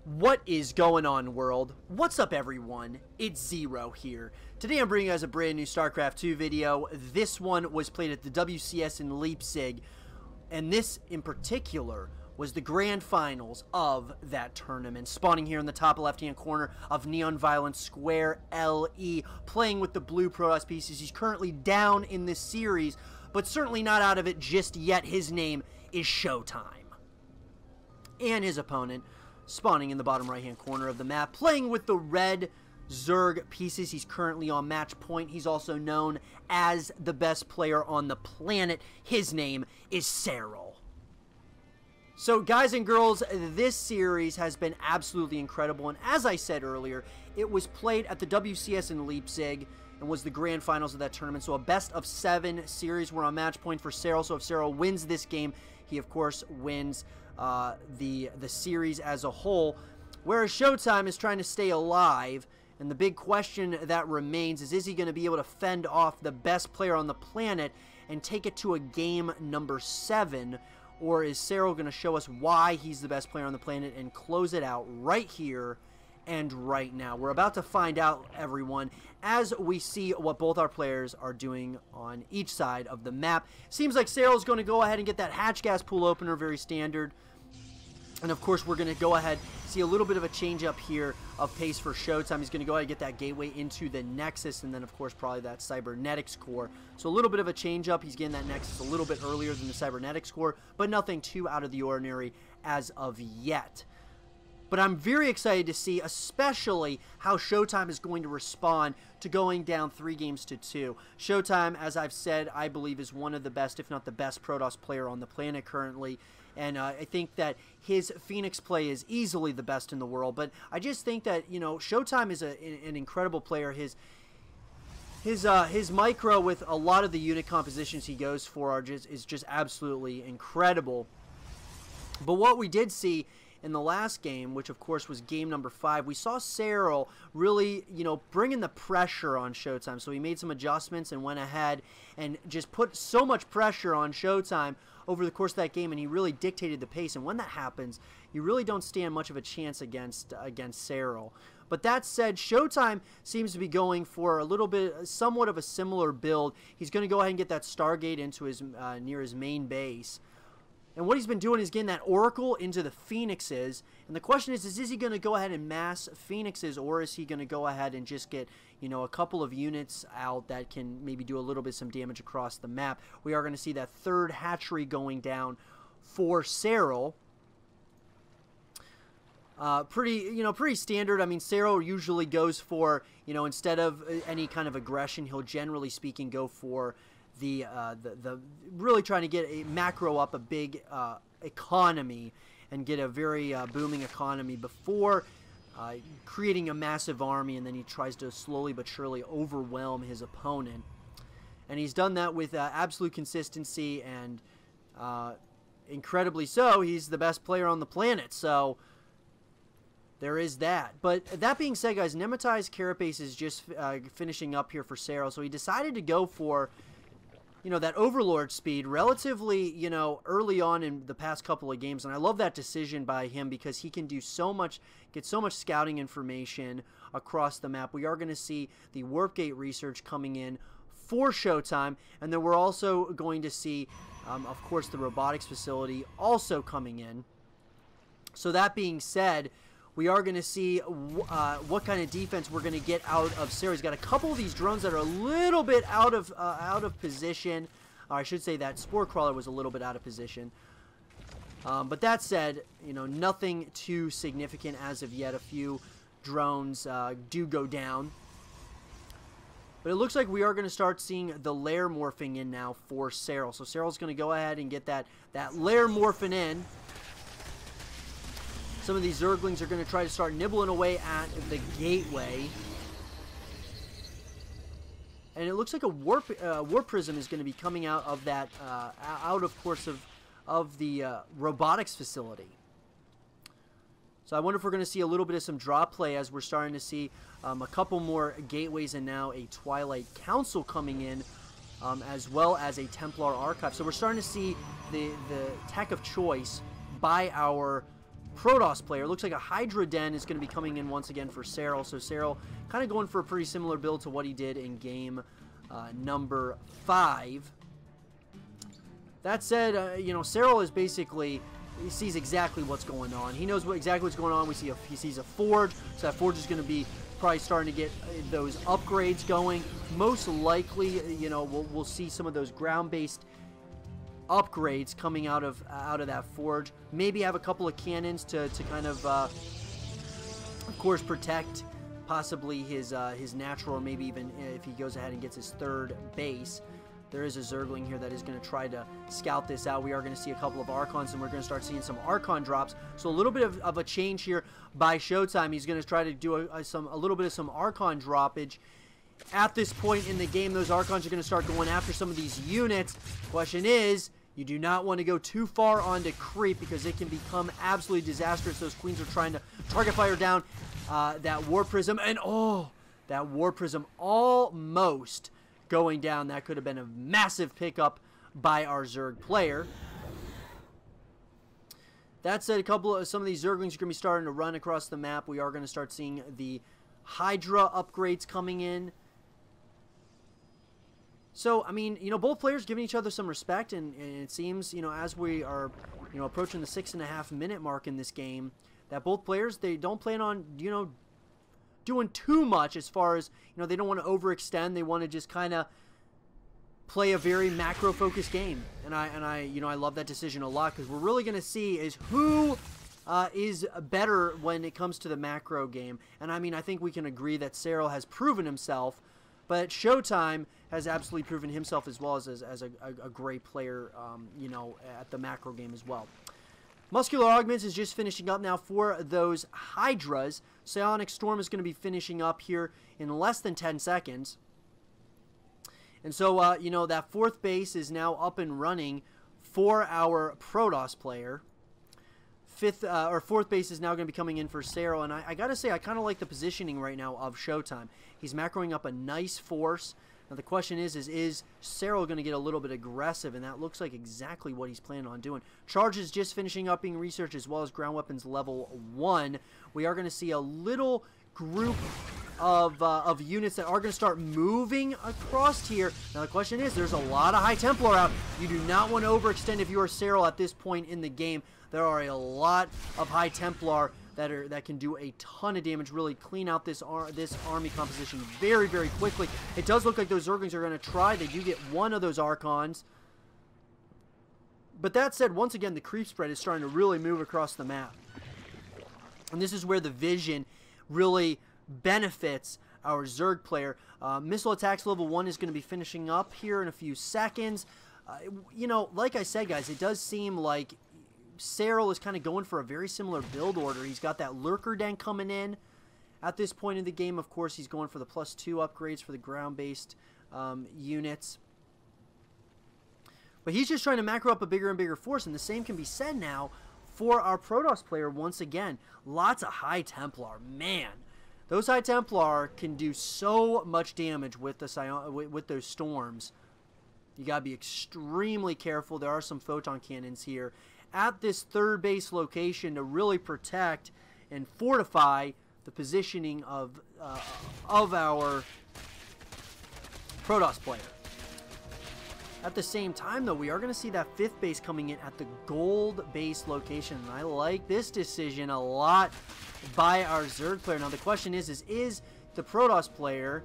What is going on, world? What's up, everyone? It's Zero here. Today I'm bringing you guys a brand new Starcraft 2 video. This one was played at the WCS in Leipzig, and this in particular was the grand finals of that tournament. Spawning here in the top left-hand corner of Neon Violence Square LE, playing with the blue Protoss pieces. He's currently down in this series, but certainly not out of it just yet. His name is ShoWTimE. And his opponent, spawning in the bottom right-hand corner of the map, playing with the red Zerg pieces. He's currently on match point. He's also known as the best player on the planet. His name is Serral. So, guys and girls, this series has been absolutely incredible, and as I said earlier, it was played at the WCS in Leipzig and was the grand finals of that tournament. So a best of 7 series. We're on match point for Serral. So if Serral wins this game, he of course wins the series as a whole, whereas ShoWTimE is trying to stay alive. And the big question that remains is he going to be able to fend off the best player on the planet and take it to a game number 7, or is Serral going to show us why he's the best player on the planet and close it out right here and right now? We're about to find out, everyone, as we see what both our players are doing on each side of the map. Seems like Serral's going to go ahead and get that hatch gas pool opener, very standard. And of course, we're going to go ahead, see a little bit of a change up here of pace for ShoWTimE. He's going to go ahead and get that gateway into the Nexus, and then of course probably that Cybernetics core. So a little bit of a change up. He's getting that Nexus a little bit earlier than the Cybernetics core, but nothing too out of the ordinary as of yet. But I'm very excited to see, especially how ShoWTimE is going to respond to going down 3 games to 2. ShoWTimE, as I've said, I believe is one of the best, if not the best, Protoss player on the planet currently. And I think that his Phoenix play is easily the best in the world. But I just think that, you know, ShoWTimE is an incredible player. His micro with a lot of the unit compositions he goes for is just absolutely incredible. But what we did see in the last game, which of course was game number 5, we saw Serral really, you know, bringing the pressure on ShoWTimE. So he made some adjustments and went ahead and just put so much pressure on ShoWTimE over the course of that game, and he really dictated the pace. And when that happens, you really don't stand much of a chance against Serral. But that said, ShoWTimE seems to be going for a little bit, somewhat of a similar build. He's going to go ahead and get that Stargate into his near his main base. And what he's been doing is getting that Oracle into the Phoenixes. And the question is he going to go ahead and mass Phoenixes, or is he going to go ahead and just get, you know, a couple of units out that can maybe do a little bit some damage across the map? We are going to see that 3rd hatchery going down for Serral. Pretty standard. I mean, Serral usually goes for, you know, instead of any kind of aggression, he'll generally speaking go for the really trying to get a macro up a big economy and get a very booming economy before creating a massive army, and then he tries to slowly but surely overwhelm his opponent. And he's done that with absolute consistency, and incredibly so, he's the best player on the planet. So there is that. But that being said, guys, Nemetai's Carapace is just finishing up here for Serral, so he decided to go for, you know, that Overlord speed relatively, you know, early on in the past couple of games. And I love that decision by him because he can do so much, get so much scouting information across the map. We are going to see the Warp Gate research coming in for ShoWTimE, and then we're also going to see, of course, the robotics facility also coming in. So that being said, we are going to see what kind of defense we're going to get out of Serral. He's got a couple of these drones that are a little bit out of position. Or I should say that Spore Crawler was a little bit out of position. But that said, you know, nothing too significant as of yet. A few drones do go down. But it looks like we are going to start seeing the lair morphing in now for Serral. So Serral's going to go ahead and get that lair morphing in. Some of these Zerglings are going to try to start nibbling away at the gateway. And it looks like a warp prism is going to be coming out of that, of course, of the robotics facility. So I wonder if we're going to see a little bit of some drop play as we're starting to see a couple more gateways and now a Twilight Council coming in, as well as a Templar Archive. So we're starting to see the tech of choice by our Protoss player. Looks like a Hydra Den is going to be coming in once again for Serral. So Serral kind of going for a pretty similar build to what he did in game number 5. That said, you know, Serral is basically, he sees exactly what's going on. He knows exactly what's going on. He sees a forge, so that forge is going to be probably starting to get those upgrades going. Most likely, you know, we'll see some of those ground-based upgrades coming out of that forge. Maybe have a couple of cannons to kind of course, protect possibly his natural, or maybe even if he goes ahead and gets his 3rd base. There is a Zergling here that is going to try to scout this out. We are going to see a couple of Archons, and we're going to start seeing some Archon drops. So a little bit of a change here by ShoWTimE. He's going to try to do a little bit of some Archon droppage. At this point in the game, those Archons are going to start going after some of these units. Question is, you do not want to go too far onto creep because it can become absolutely disastrous. Those Queens are trying to target fire down that War Prism, and oh, that War Prism almost going down. That could have been a massive pickup by our Zerg player. That said, some of these Zerglings are going to be starting to run across the map. We are going to start seeing the Hydra upgrades coming in. So, I mean, you know, both players giving each other some respect, and it seems, you know, as we are, you know, approaching the 6.5 minute mark in this game, that both players, they don't plan on, you know, doing too much as far as, you know, they don't want to overextend. They want to just kind of play a very macro-focused game. And I, you know, I love that decision a lot, because we're really going to see is who is better when it comes to the macro game. And I mean, I think we can agree that Serral has proven himself, but ShoWTimE has absolutely proven himself as well as a great player, you know, at the macro game as well. Muscular Augments is just finishing up now for those Hydras. Psionic Storm is going to be finishing up here in less than 10 seconds. And so, you know, that 4th base is now up and running for our Protoss player. 4th base is now going to be coming in for Serral, and I gotta say, I kind of like the positioning right now of ShoWTimE. He's macroing up a nice force. Now the question is Serral going to get a little bit aggressive, and that looks like exactly what he's planning on doing. Charges just finishing up being researched, as well as ground weapons level 1. We are going to see a little group of units that are going to start moving across here. Now the question is, there's a lot of High Templar out. You do not want to overextend if you are Serral at this point in the game. There are a lot of High Templar that can do a ton of damage, really clean out this army composition very, very quickly. It does look like those Zerglings are going to try. They do get one of those Archons. But that said, once again, the creep spread is starting to really move across the map. And this is where the vision really benefits our Zerg player. Missile attacks level 1 is going to be finishing up here in a few seconds. You know, like I said, guys, it does seem like Serral is kind of going for a very similar build order. He's got that Lurker Den coming in. At this point in the game, of course, he's going for the +2 upgrades for the ground-based units. But he's just trying to macro up a bigger and bigger force, and the same can be said now for our Protoss player once again. Lots of High Templar. Man, those High Templar can do so much damage with those storms. You got to be extremely careful. There are some photon cannons here at this 3rd base location to really protect and fortify the positioning of our Protoss player. At the same time, though, we are going to see that 5th base coming in at the gold base location. And I like this decision a lot by our Zerg player. Now, the question is the Protoss player,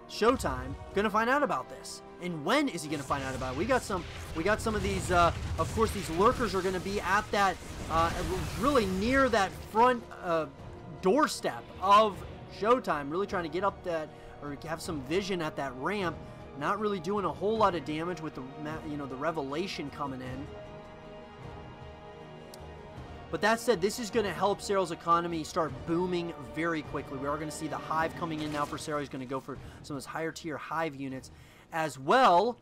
ShoWTimE, going to find out about this? And when is he going to find out about it? We got some of these, of course, these Lurkers are going to be at that, really near that front doorstep of ShoWTimE, really trying to get up that, or have some vision at that ramp. Not really doing a whole lot of damage with the, you know, the Revelation coming in. But that said, this is going to help Serral's economy start booming very quickly. We are going to see the Hive coming in now for Serral. He's going to go for some of those higher tier Hive units, as well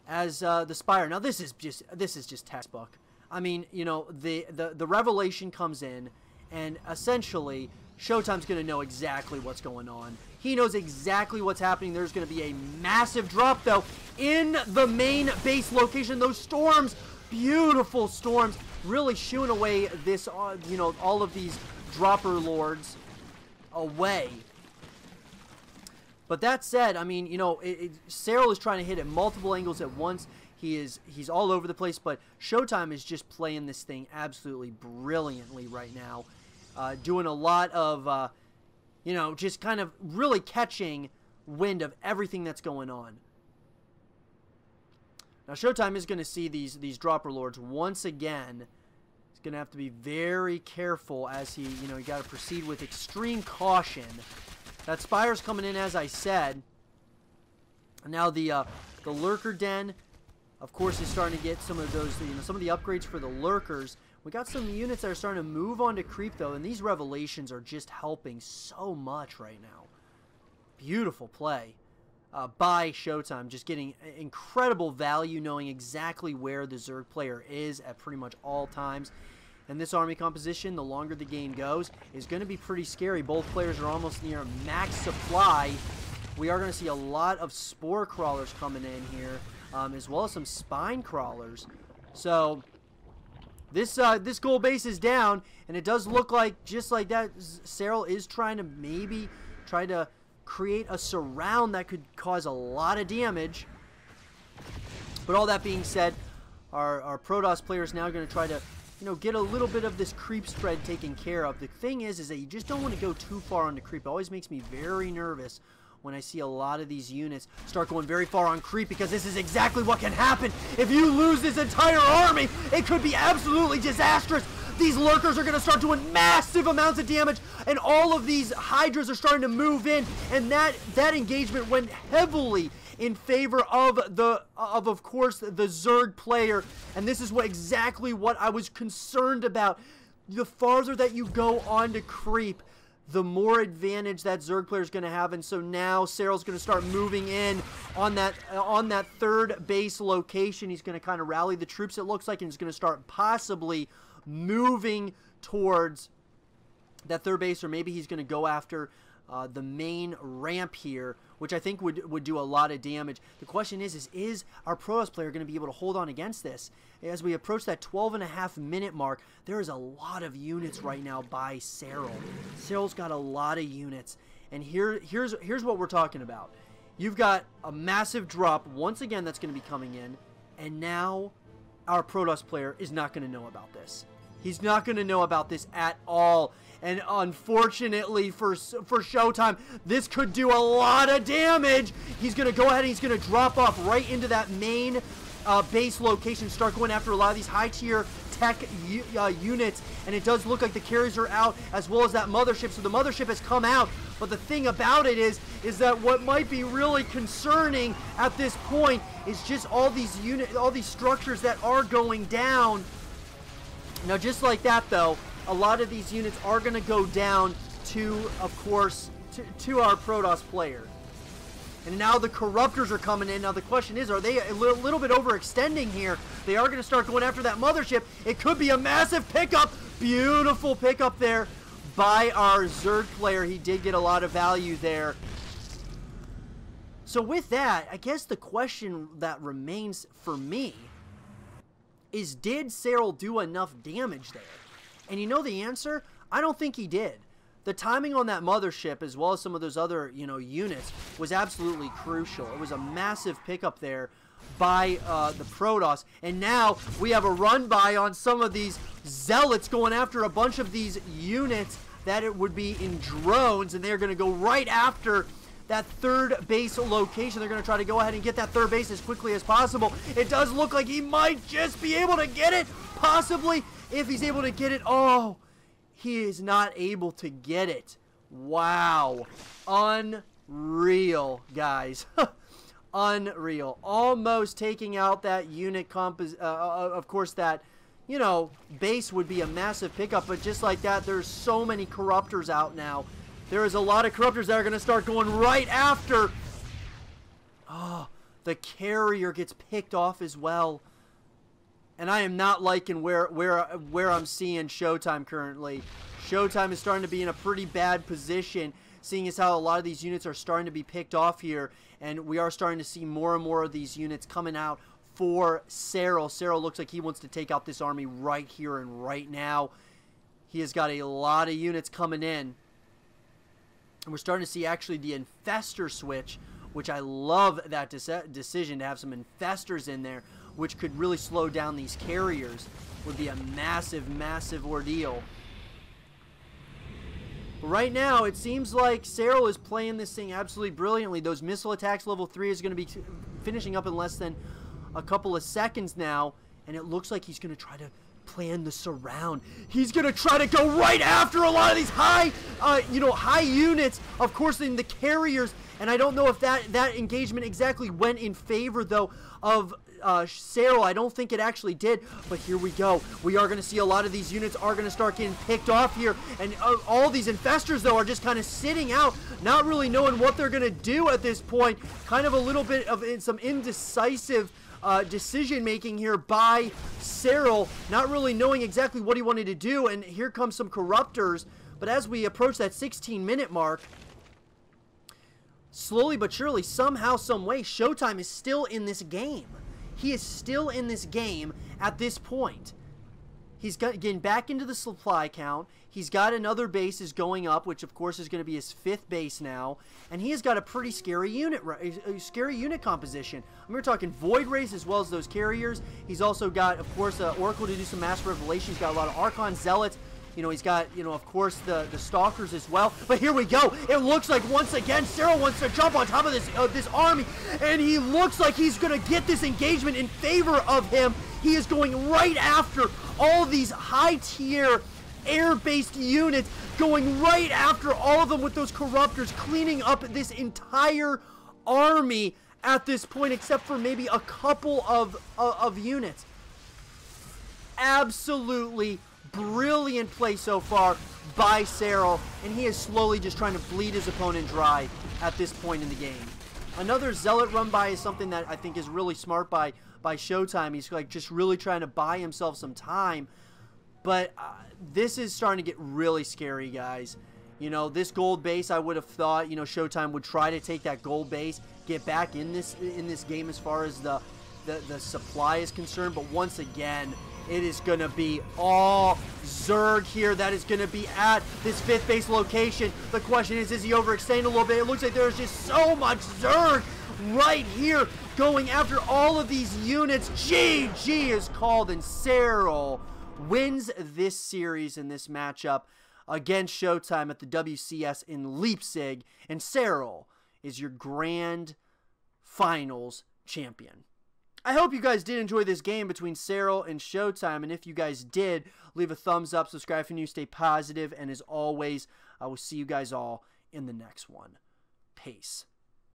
as the Spire. Now this is just textbook. I mean, you know, the Revelation comes in, and essentially ShoWTimE's going to know exactly what's going on. He knows exactly what's happening. There's going to be a massive drop, though, in the main base location. Those storms Beautiful storms, really shooing away this, you know, all of these dropper lords away. But that said, I mean, you know, Serral is trying to hit at multiple angles at once. He's all over the place, but ShoWTimE is just playing this thing absolutely brilliantly right now. Doing a lot of, you know, just kind of really catching wind of everything that's going on. Now, ShoWTimE is going to see these dropper lords once again. He's going to have to be very careful as he, you know, you got to proceed with extreme caution. That Spire's coming in, as I said. Now the lurker den, of course, is starting to get some of those, you know, some of the upgrades for the lurkers. We got some units that are starting to move on to creep, though, and these revelations are just helping so much right now. Beautiful play by ShoWTimE, just getting incredible value, knowing exactly where the Zerg player is at pretty much all times. And this army composition, the longer the game goes, is going to be pretty scary. Both players are almost near max supply. We are going to see a lot of spore crawlers coming in here, as well as some spine crawlers. So this gold base is down, and it does look like, just like that, Serral is trying to maybe try to create a surround that could cause a lot of damage. But all that being said, our Protoss player is now going to try to, you know, get a little bit of this creep spread taken care of. The thing is that you just don't want to go too far on the creep. It always makes me very nervous when I see a lot of these units start going very far on creep, because this is exactly what can happen. If you lose this entire army, it could be absolutely disastrous. These lurkers are going to start doing massive amounts of damage, and all of these hydras are starting to move in, and that engagement went heavily in favor of of course, the Zerg player. And this is exactly what I was concerned about. The farther that you go on to creep, the more advantage that Zerg player is going to have. And so now Serral's going to start moving in on that third base location. He's going to kind of rally the troops, it looks like, and he's going to start possibly moving towards that third base, or maybe he's going to go after the main ramp here, which I think would do a lot of damage. The question is our Protoss player going to be able to hold on against this? As we approach that 12.5-minute mark, there is a lot of units right now by Serral. Serral's got a lot of units, and here's what we're talking about. You've got a massive drop once again that's going to be coming in, and now our Protoss player is not going to know about this. He's not going to know about this at all. And unfortunately for ShoWTimE, this could do a lot of damage. He's going to go ahead and he's going to drop off right into that main base location, start going after a lot of these high-tier tech units. And it does look like the carriers are out, as well as that mothership. So the mothership has come out. But the thing about it is that what might be really concerning at this point is just all these structures that are going down. Now, just like that, though, a lot of these units are going to go down to, of course, to our Protoss player. And now the Corruptors are coming in. Now, the question is, are they a little bit overextending here? They are going to start going after that mothership. It could be a massive pickup. Beautiful pickup there by our Zerg player. He did get a lot of value there. So with that, I guess the question that remains for me is, did Serral do enough damage there? And you know the answer? I don't think he did. The timing on that mothership, as well as some of those other, you know, units, was absolutely crucial. It was a massive pickup there by the Protoss. And now we have a run by on some of these zealots going after a bunch of these units that it would be in drones, and they're going to go right after that third base location. They're going to try to go ahead and get that third base as quickly as possible. It does look like he might just be able to get it, possibly. If he's able to get it, oh, he is not able to get it. Wow. Unreal, guys. Unreal. Almost taking out that unit of course, that, you know, base would be a massive pickup, but just like that, there's so many Corruptors out now. There is a lot of Corruptors that are going to start going right after. Oh, the carrier gets picked off as well. And I am not liking where I'm seeing ShoWTimE currently. ShoWTimE is starting to be in a pretty bad position, seeing as how a lot of these units are starting to be picked off here. And we are starting to see more and more of these units coming out for Serral. Serral looks like he wants to take out this army right here and right now. He has got a lot of units coming in. And we're starting to see actually the infestor switch, which I love that decision to have some infestors in there, which could really slow down these carriers. Would be a massive, massive ordeal. But right now, it seems like Serral is playing this thing absolutely brilliantly. Those missile attacks level 3 is going to be finishing up in less than a couple of seconds now. And it looks like he's going to try to plan the surround. He's going to try to go right after a lot of these high units. Of course, in the carriers. And I don't know if that engagement exactly went in favor, though, of Serral. I don't think it actually did, but here we go. We are going to see a lot of these units are going to start getting picked off here, and all these infestors, though, are just kind of sitting out, not really knowing what they're going to do at this point. Kind of a little bit of some indecisive decision making here by Serral, not really knowing exactly what he wanted to do, and here comes some corruptors. But as we approach that 16-minute mark, slowly but surely, somehow, some way, ShoWTimE is still in this game. He is still in this game at this point. He's getting back into the supply count. He's got another base is going up, which of course is going to be his 5th base now. And he has got a pretty scary unit composition. We're talking Void Rays as well as those carriers. He's also got, of course, Oracle to do some mass revelation. He's got a lot of Archon Zealots. You know, he's got, of course, the Stalkers as well. But here we go. It looks like, once again, Serral wants to jump on top of this army. And he looks like he's going to get this engagement in favor of him. He is going right after all these high-tier air-based units, going right after all of them with those corruptors, cleaning up this entire army at this point, except for maybe a couple of units. Absolutely brilliant play so far by Serral, and he is slowly just trying to bleed his opponent dry at this point in the game. Another Zealot run by is something that I think is really smart by ShoWTimE. He's like just really trying to buy himself some time, but this is starting to get really scary, guys. This gold base, I would have thought, ShoWTimE would try to take that gold base, get back in this game as far as the supply is concerned, but once again, it is going to be all Zerg here that is going to be at this 5th base location. The question is he overextending a little bit? It looks like there's just so much Zerg right here going after all of these units. GG is called, and Serral wins this series in this matchup against ShoWTimE at the WCS in Leipzig, and Serral is your grand finals champion. I hope you guys did enjoy this game between Serral and ShoWTimE, and if you guys did, leave a thumbs up, subscribe if you're new, stay positive, and as always, I will see you guys all in the next one. Peace.